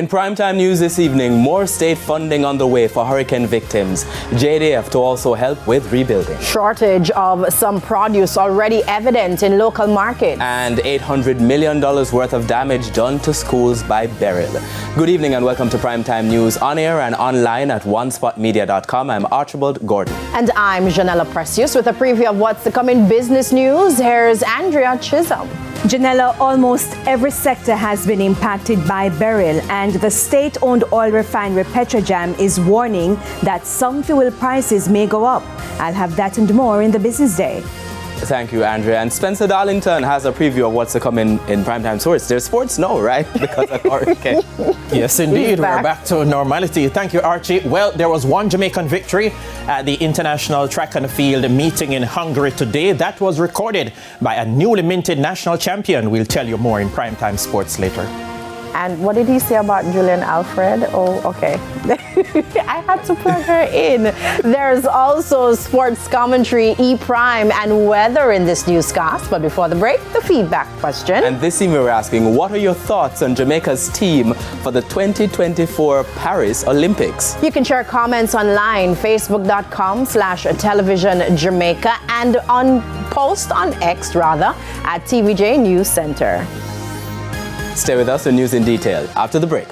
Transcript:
primetime news this evening, more state funding on the way for hurricane victims. JDF to also help with rebuilding. Shortage of some produce already evident in local markets. And $800 million worth of damage done to schools by Beryl. Good evening and welcome to Primetime News on air and online at onespotmedia.com. I'm Archibald Gordon. And I'm Janella Precious with a preview of what's to come in business news. Here's Andrea Chisholm. Janella, almost every sector has been impacted by Beryl, and the state-owned oil refinery Petrojam is warning that some fuel prices may go up. I'll have that and more in the business day. Thank you, Andrea. And Spencer Darlington has a preview of what's to come in Primetime Sports. There's sports now, right? Because of hurricane. Yes, indeed. We're back to normality. Thank you, Archie. Well, there was one Jamaican victory at the International Track and Field meeting in Hungary today. That was recorded by a newly minted national champion. We'll tell you more in Primetime Sports later. And what did he say about Julian Alfred? Oh, okay. I had to plug her in. There's also sports commentary, E-Prime, and weather in this newscast. But before the break, the feedback question. And this evening we're asking, what are your thoughts on Jamaica's team for the 2024 Paris Olympics? You can share comments online, facebook.com/televisionjamaica, and post on X, at TVJ News Center. Stay with us for news in detail after the break.